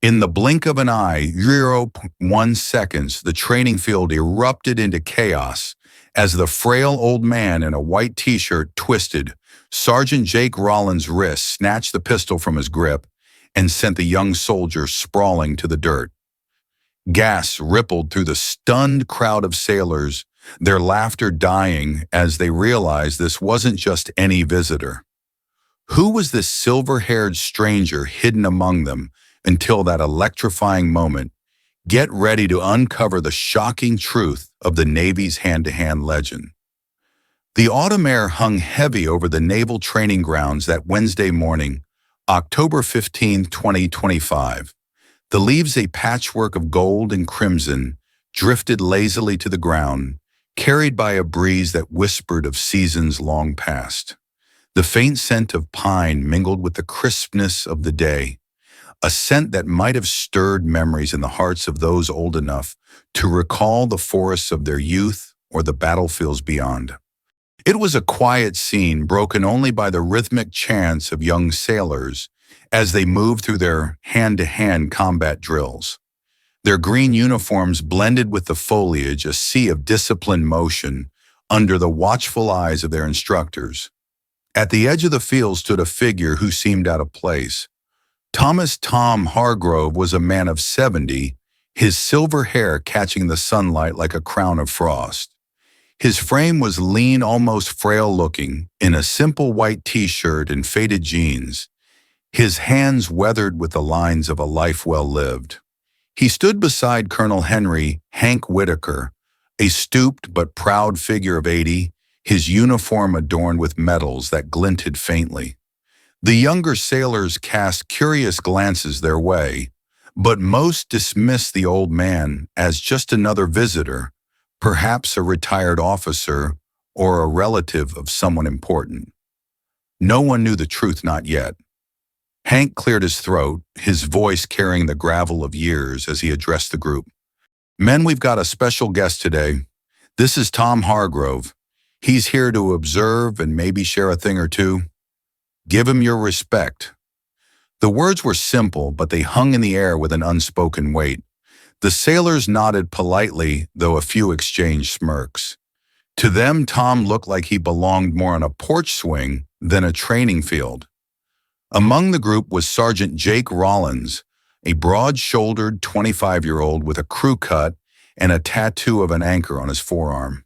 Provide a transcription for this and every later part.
In the blink of an eye, zero point 0.1 seconds, the training field erupted into chaos as the frail old man in a white t-shirt twisted. Sergeant Jake Rollins' wrist snatched the pistol from his grip and sent the young soldier sprawling to the dirt. Gas rippled through the stunned crowd of sailors, their laughter dying as they realized this wasn't just any visitor. Who was this silver-haired stranger hidden among them until that electrifying moment? Get ready to uncover the shocking truth of the Navy's hand-to-hand legend. The autumn air hung heavy over the naval training grounds that Wednesday morning, October 15, 2025. The leaves, a patchwork of gold and crimson, drifted lazily to the ground, carried by a breeze that whispered of seasons long past. The faint scent of pine mingled with the crispness of the day, a scent that might have stirred memories in the hearts of those old enough to recall the forests of their youth or the battlefields beyond. It was a quiet scene broken only by the rhythmic chants of young sailors as they moved through their hand-to-hand combat drills. Their green uniforms blended with the foliage, a sea of disciplined motion under the watchful eyes of their instructors. At the edge of the field stood a figure who seemed out of place. Tom Hargrove was a man of 70, his silver hair catching the sunlight like a crown of frost. His frame was lean, almost frail-looking, in a simple white t-shirt and faded jeans, his hands weathered with the lines of a life well lived. He stood beside Colonel Hank Whitaker, a stooped but proud figure of 80, his uniform adorned with medals that glinted faintly. The younger sailors cast curious glances their way, but most dismissed the old man as just another visitor, perhaps a retired officer or a relative of someone important. No one knew the truth, not yet. Hank cleared his throat, his voice carrying the gravel of years as he addressed the group. "Men, we've got a special guest today. This is Tom Hargrove. He's here to observe and maybe share a thing or two. Give him your respect." The words were simple, but they hung in the air with an unspoken weight. The sailors nodded politely, though a few exchanged smirks. To them, Tom looked like he belonged more on a porch swing than a training field. Among the group was Sergeant Jake Rollins, a broad-shouldered 25-year-old with a crew cut and a tattoo of an anchor on his forearm.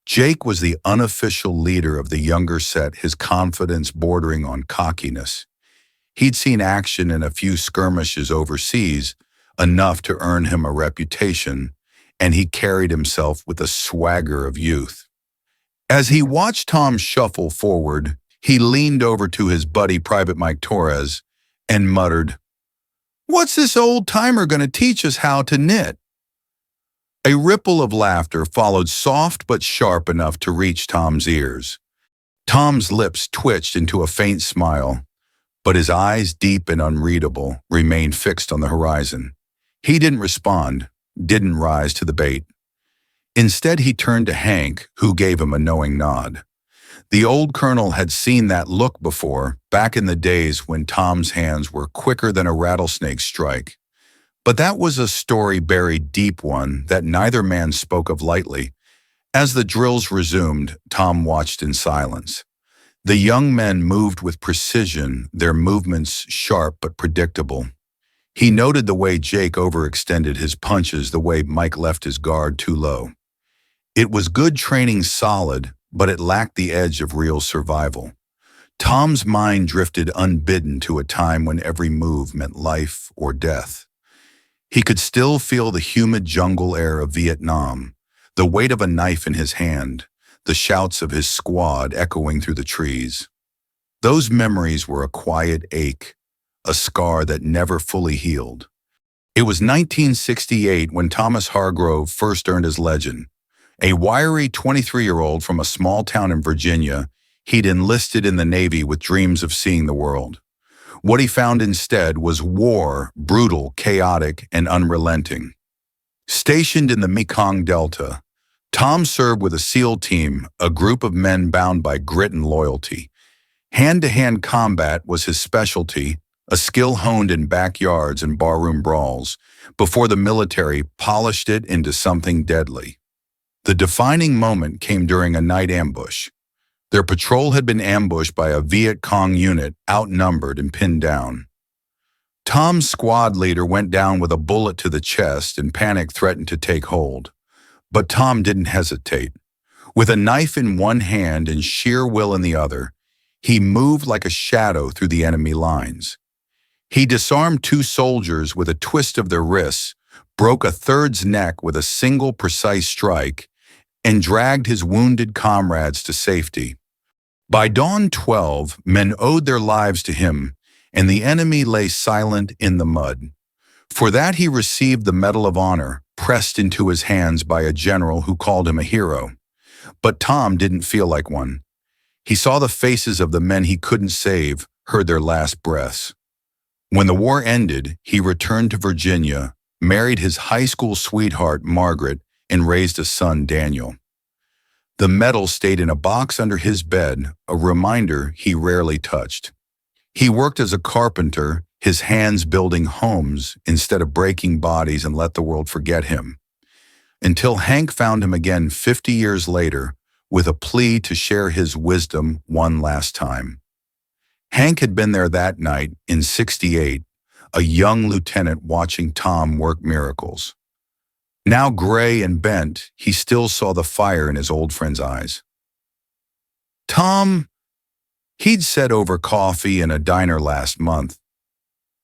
Jake was the unofficial leader of the younger set, his confidence bordering on cockiness. He'd seen action in a few skirmishes overseas, enough to earn him a reputation, and he carried himself with the swagger of youth. As he watched Tom shuffle forward, he leaned over to his buddy, Private Mike Torres, and muttered, "What's this old-timer going to teach us how to knit?" A ripple of laughter followed, soft but sharp enough to reach Tom's ears. Tom's lips twitched into a faint smile, but his eyes, deep and unreadable, remained fixed on the horizon. He didn't respond, didn't rise to the bait. Instead, he turned to Hank, who gave him a knowing nod. The old colonel had seen that look before, back in the days when Tom's hands were quicker than a rattlesnake's strike. But that was a story buried deep, one that neither man spoke of lightly. As the drills resumed, Tom watched in silence. The young men moved with precision, their movements sharp but predictable. He noted the way Jake overextended his punches, the way Mike left his guard too low. It was good training, solid, but it lacked the edge of real survival. Tom's mind drifted unbidden to a time when every move meant life or death. He could still feel the humid jungle air of Vietnam, the weight of a knife in his hand, the shouts of his squad echoing through the trees. Those memories were a quiet ache, a scar that never fully healed. It was 1968 when Thomas Hargrove first earned his legend. A wiry 23-year-old from a small town in Virginia, he'd enlisted in the Navy with dreams of seeing the world. What he found instead was war, brutal, chaotic, and unrelenting. Stationed in the Mekong Delta, Tom served with a SEAL team, a group of men bound by grit and loyalty. Hand-to-hand combat was his specialty, a skill honed in backyards and barroom brawls, before the military polished it into something deadly. The defining moment came during a night ambush. Their patrol had been ambushed by a Viet Cong unit, outnumbered and pinned down. Tom's squad leader went down with a bullet to the chest, and panic threatened to take hold. But Tom didn't hesitate. With a knife in one hand and sheer will in the other, he moved like a shadow through the enemy lines. He disarmed two soldiers with a twist of their wrists, broke a third's neck with a single precise strike, and dragged his wounded comrades to safety. By dawn 12, men owed their lives to him, and the enemy lay silent in the mud. For that he received the Medal of Honor, pressed into his hands by a general who called him a hero. But Tom didn't feel like one. He saw the faces of the men he couldn't save, heard their last breaths. When the war ended, he returned to Virginia, married his high school sweetheart, Margaret, and raised a son, Daniel. The medal stayed in a box under his bed, a reminder he rarely touched. He worked as a carpenter, his hands building homes instead of breaking bodies, and let the world forget him. Until Hank found him again 50 years later with a plea to share his wisdom one last time. Hank had been there that night in '68, a young lieutenant watching Tom work miracles. Now gray and bent, he still saw the fire in his old friend's eyes. Tom, he'd said over coffee in a diner last month,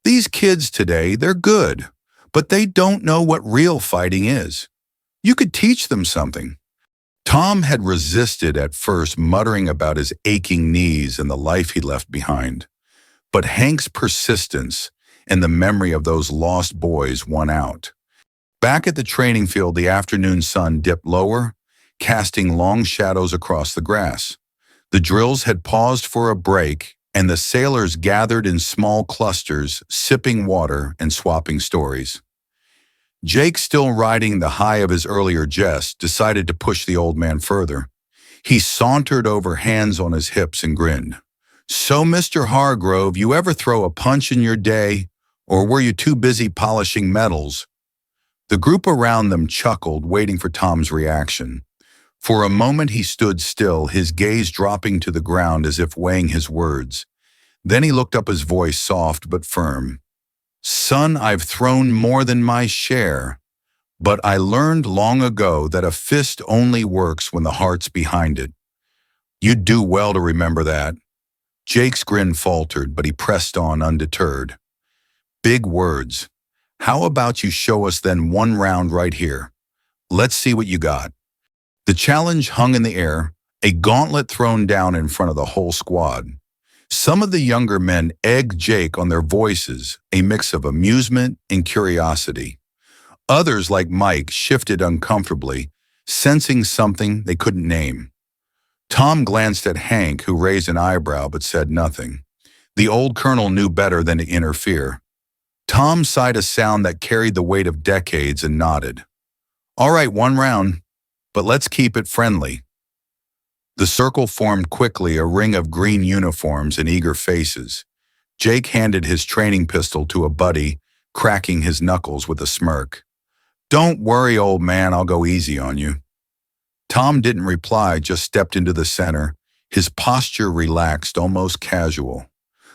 "These kids today, they're good, but they don't know what real fighting is. You could teach them something." Tom had resisted at first, muttering about his aching knees and the life he left behind. But Hank's persistence and the memory of those lost boys won out. Back at the training field, the afternoon sun dipped lower, casting long shadows across the grass. The drills had paused for a break, and the sailors gathered in small clusters, sipping water and swapping stories. Jake, still riding the high of his earlier jest, decided to push the old man further. He sauntered over, hands on his hips, and grinned. "So, Mr. Hargrove, you ever throw a punch in your day, or were you too busy polishing metals?" The group around them chuckled, waiting for Tom's reaction. For a moment he stood still, his gaze dropping to the ground as if weighing his words. Then he looked up, his voice soft but firm. "Son, I've thrown more than my share, but I learned long ago that a fist only works when the heart's behind it. You'd do well to remember that." Jake's grin faltered, but he pressed on undeterred. "Big words. How about you show us then one round right here? Let's see what you got." The challenge hung in the air, a gauntlet thrown down in front of the whole squad. Some of the younger men egged Jake on, their voices a mix of amusement and curiosity. Others, like Mike, shifted uncomfortably, sensing something they couldn't name. Tom glanced at Hank, who raised an eyebrow but said nothing. The old colonel knew better than to interfere. Tom sighed a sound that carried the weight of decades and nodded. "All right, one round, but let's keep it friendly." The circle formed quickly, a ring of green uniforms and eager faces. Jake handed his training pistol to a buddy, cracking his knuckles with a smirk. "Don't worry, old man, I'll go easy on you." Tom didn't reply, just stepped into the center, his posture relaxed, almost casual.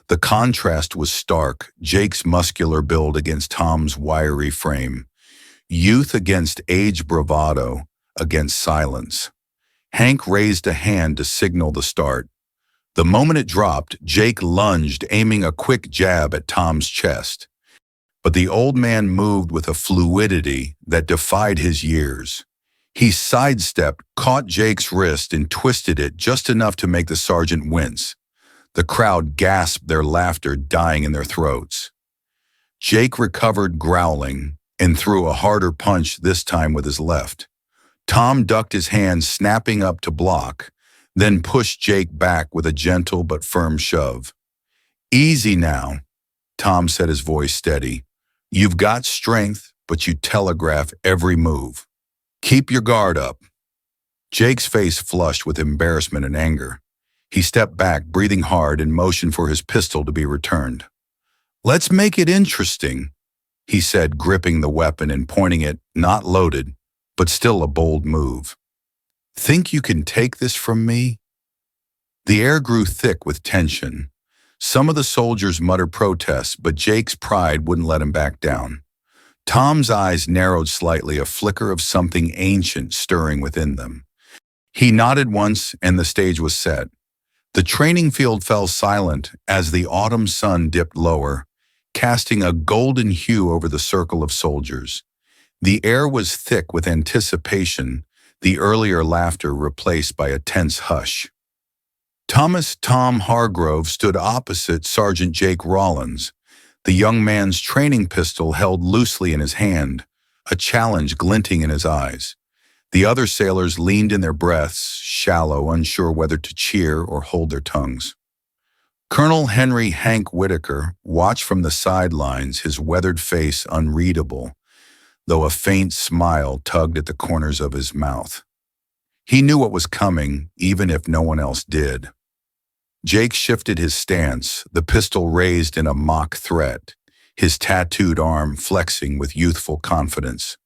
The contrast was stark, Jake's muscular build against Tom's wiry frame. Youth against age, bravado against silence. Hank raised a hand to signal the start. The moment it dropped, Jake lunged, aiming a quick jab at Tom's chest. But the old man moved with a fluidity that defied his years. He sidestepped, caught Jake's wrist, and twisted it just enough to make the sergeant wince. The crowd gasped, their laughter dying in their throats. Jake recovered, growling, and threw a harder punch, this time with his left. Tom ducked his hand, snapping up to block, then pushed Jake back with a gentle but firm shove. "Easy now," Tom said, his voice steady. "You've got strength, but you telegraph every move. Keep your guard up." Jake's face flushed with embarrassment and anger. He stepped back, breathing hard, and motioned for his pistol to be returned. Let's make it interesting, he said, gripping the weapon and pointing it, not loaded, but still a bold move. Think you can take this from me? The air grew thick with tension. Some of the soldiers muttered protests, but Jake's pride wouldn't let him back down. Tom's eyes narrowed slightly, a flicker of something ancient stirring within them. He nodded once, and the stage was set. The training field fell silent as the autumn sun dipped lower, casting a golden hue over the circle of soldiers. The air was thick with anticipation, the earlier laughter replaced by a tense hush. Tom Hargrove stood opposite Sergeant Jake Rollins, the young man's training pistol held loosely in his hand, a challenge glinting in his eyes. The other sailors leaned in their breaths, shallow, unsure whether to cheer or hold their tongues. Colonel Henry Hank Whitaker watched from the sidelines, his weathered face unreadable, though a faint smile tugged at the corners of his mouth. He knew what was coming, even if no one else did. Jake shifted his stance, the pistol raised in a mock threat, his tattooed arm flexing with youthful confidence.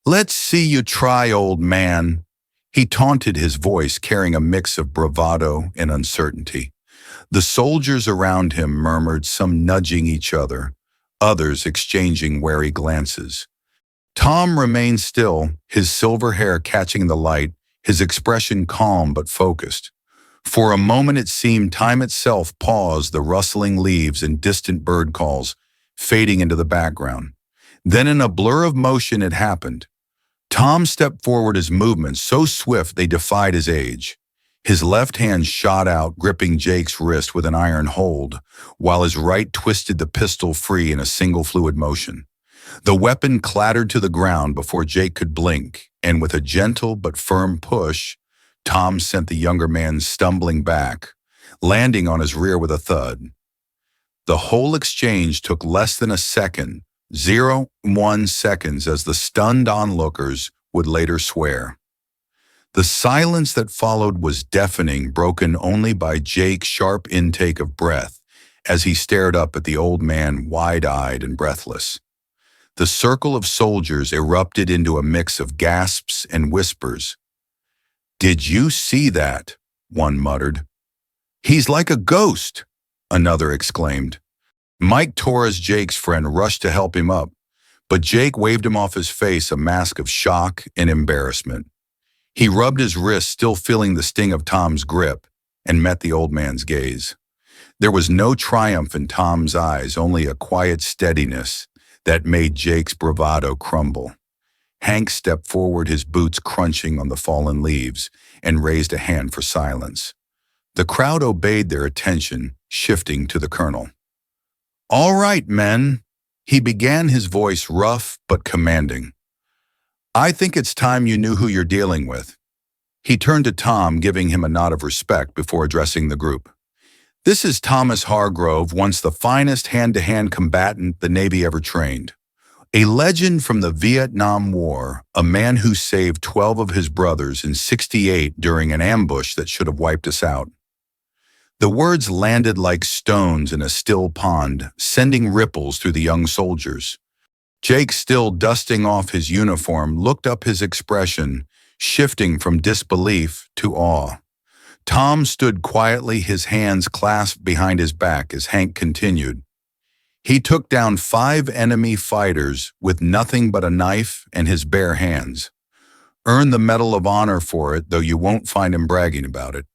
"Let's see you try, old man," he taunted, his voice carrying a mix of bravado and uncertainty. The soldiers around him murmured, some nudging each other, others exchanging wary glances. Tom remained still, his silver hair catching the light, his expression calm but focused. For a moment it seemed time itself paused, the rustling leaves and distant bird calls fading into the background. Then in a blur of motion it happened. Tom stepped forward, his movements so swift they defied his age. His left hand shot out, gripping Jake's wrist with an iron hold, while his right twisted the pistol free in a single fluid motion. The weapon clattered to the ground before Jake could blink, and with a gentle but firm push, Tom sent the younger man stumbling back, landing on his rear with a thud. The whole exchange took less than a second, 0.1 seconds, as the stunned onlookers would later swear. The silence that followed was deafening, broken only by Jake's sharp intake of breath as he stared up at the old man, wide-eyed and breathless. The circle of soldiers erupted into a mix of gasps and whispers. "Did you see that?" one muttered. "He's like a ghost," another exclaimed. Mike Torres, Jake's friend, rushed to help him up, but Jake waved him off, his face a mask of shock and embarrassment. He rubbed his wrist, still feeling the sting of Tom's grip, and met the old man's gaze. There was no triumph in Tom's eyes, only a quiet steadiness that made Jake's bravado crumble. Hank stepped forward, his boots crunching on the fallen leaves, and raised a hand for silence. The crowd obeyed their attention, shifting to the colonel. "All right, men," he began, his voice rough but commanding. "I think it's time you knew who you're dealing with." He turned to Tom, giving him a nod of respect before addressing the group. "This is Thomas Hargrove, once the finest hand-to-hand combatant the Navy ever trained. A legend from the Vietnam War, a man who saved 12 of his brothers in '68 during an ambush that should have wiped us out." The words landed like stones in a still pond, sending ripples through the young soldiers. Jake, still dusting off his uniform, looked up, his expression shifting from disbelief to awe. Tom stood quietly, his hands clasped behind his back as Hank continued. "He took down 5 enemy fighters with nothing but a knife and his bare hands. Earned the Medal of Honor for it, though you won't find him bragging about it.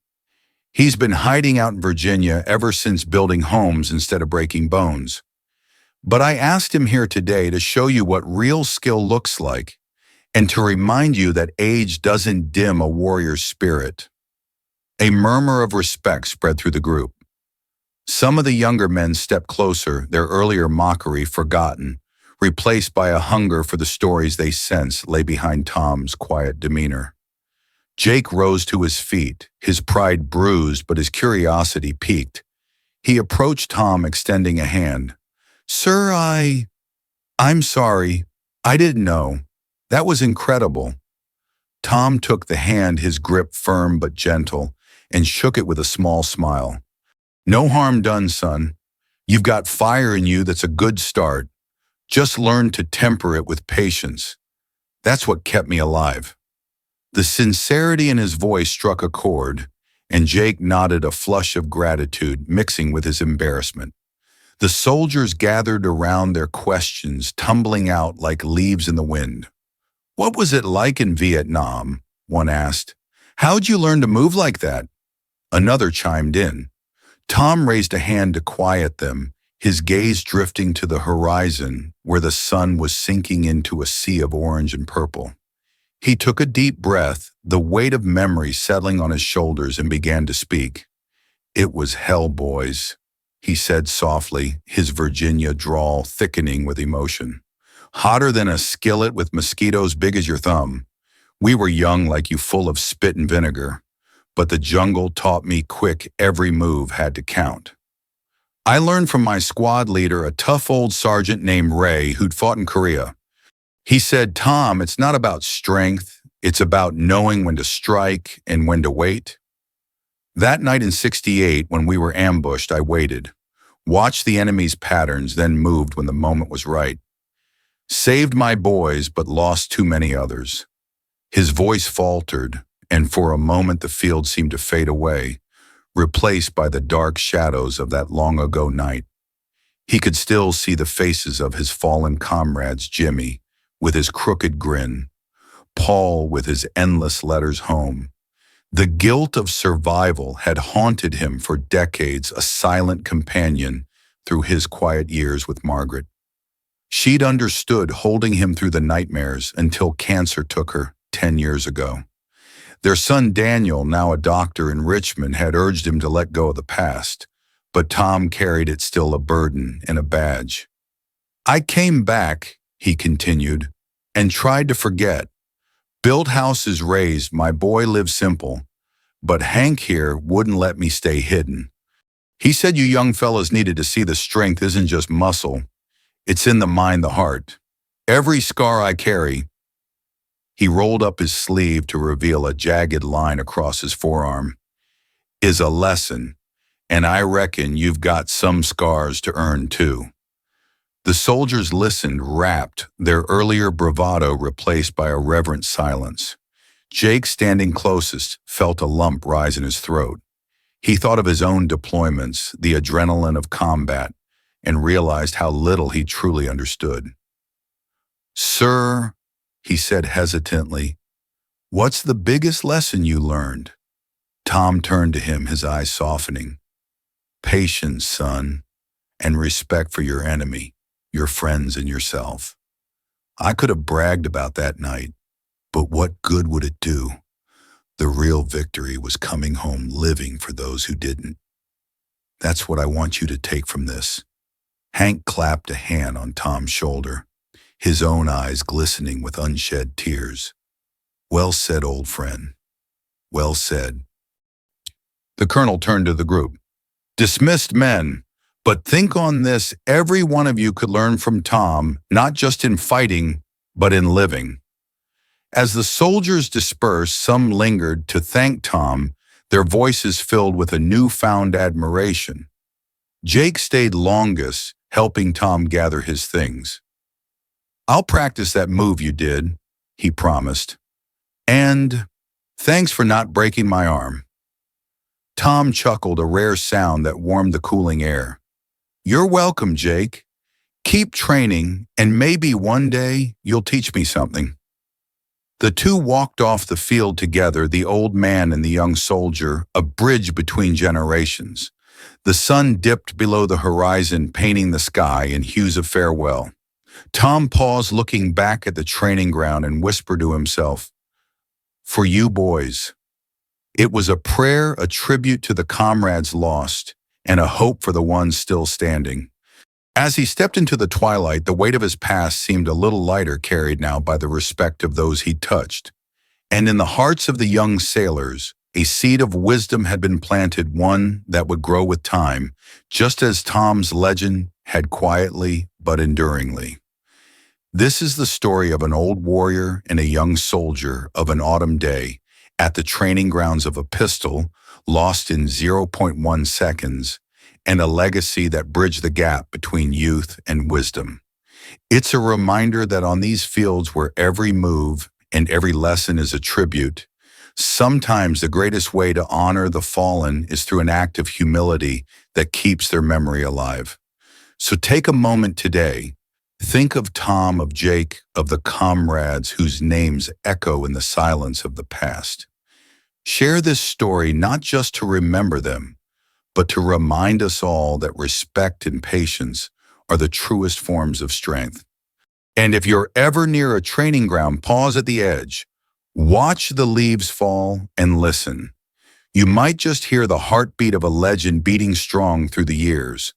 He's been hiding out in Virginia ever since, building homes instead of breaking bones. But I asked him here today to show you what real skill looks like, and to remind you that age doesn't dim a warrior's spirit." A murmur of respect spread through the group. Some of the younger men stepped closer, their earlier mockery forgotten, replaced by a hunger for the stories they sensed lay behind Tom's quiet demeanor. Jake rose to his feet, his pride bruised but his curiosity piqued. He approached Tom, extending a hand. "Sir, I'm sorry. I didn't know. That was incredible." Tom took the hand, his grip firm but gentle, and shook it with a small smile. "No harm done, son. You've got fire in you that's a good start. Just learn to temper it with patience. That's what kept me alive." The sincerity in his voice struck a chord, and Jake nodded, a flush of gratitude mixing with his embarrassment. The soldiers gathered around, their questions tumbling out like leaves in the wind. "What was it like in Vietnam?" one asked. "How'd you learn to move like that?" Another chimed in. Tom raised a hand to quiet them, his gaze drifting to the horizon where the sun was sinking into a sea of orange and purple. He took a deep breath, the weight of memory settling on his shoulders, and began to speak. "It was hell, boys," he said softly, his Virginia drawl thickening with emotion. "Hotter than a skillet with mosquitoes big as your thumb. We were young like you, full of spit and vinegar. But the jungle taught me quick every move had to count. I learned from my squad leader, a tough old sergeant named Ray who'd fought in Korea. He said, 'Tom, it's not about strength, it's about knowing when to strike and when to wait.' That night in '68, when we were ambushed, I waited, watched the enemy's patterns, then moved when the moment was right. Saved my boys, but lost too many others." His voice faltered, and for a moment the field seemed to fade away, replaced by the dark shadows of that long-ago night. He could still see the faces of his fallen comrades, Jimmy, with his crooked grin, Paul with his endless letters home. The guilt of survival had haunted him for decades, a silent companion through his quiet years with Margaret. She'd understood, holding him through the nightmares until cancer took her 10 years ago. Their son Daniel, now a doctor in Richmond, had urged him to let go of the past, but Tom carried it, still a burden and a badge. "I came back," he continued, "and tried to forget. Built houses, raised, my boy lived simple, but Hank here wouldn't let me stay hidden. He said you young fellas needed to see the strength isn't just muscle, it's in the mind, the heart. Every scar I carry—" He rolled up his sleeve to reveal a jagged line across his forearm. "Is a lesson, and I reckon you've got some scars to earn too." The soldiers listened, rapt, their earlier bravado replaced by a reverent silence. Jake, standing closest, felt a lump rise in his throat. He thought of his own deployments, the adrenaline of combat, and realized how little he truly understood. "Sir," he said hesitantly, "what's the biggest lesson you learned?" Tom turned to him, his eyes softening. "Patience, son, and respect for your enemy, your friends, and yourself. I could have bragged about that night, but what good would it do? The real victory was coming home living for those who didn't. That's what I want you to take from this." Hank clapped a hand on Tom's shoulder, his own eyes glistening with unshed tears. "Well said, old friend. Well said." The colonel turned to the group. "Dismissed men, but think on this, every one of you could learn from Tom, not just in fighting, but in living." As the soldiers dispersed, some lingered to thank Tom, their voices filled with a newfound admiration. Jake stayed longest, helping Tom gather his things. "I'll practice that move you did," he promised. "And thanks for not breaking my arm." Tom chuckled, a rare sound that warmed the cooling air. "You're welcome, Jake. Keep training, and maybe one day you'll teach me something." The two walked off the field together, the old man and the young soldier, a bridge between generations. The sun dipped below the horizon, painting the sky in hues of farewell. Tom paused, looking back at the training ground, and whispered to himself, "For you boys." It was a prayer, a tribute to the comrades lost, and a hope for the ones still standing. As he stepped into the twilight, the weight of his past seemed a little lighter, carried now by the respect of those he'd touched. And in the hearts of the young sailors, a seed of wisdom had been planted, one that would grow with time, just as Tom's legend had quietly but enduringly. This is the story of an old warrior and a young soldier of an autumn day at the training grounds of a pistol lost in 0.1 seconds, and a legacy that bridge the gap between youth and wisdom. It's a reminder that on these fields where every move and every lesson is a tribute, sometimes the greatest way to honor the fallen is through an act of humility that keeps their memory alive. So take a moment today. Think of Tom, of Jake, of the comrades whose names echo in the silence of the past. Share this story not just to remember them, but to remind us all that respect and patience are the truest forms of strength. And if you're ever near a training ground, pause at the edge. Watch the leaves fall and listen. You might just hear the heartbeat of a legend beating strong through the years.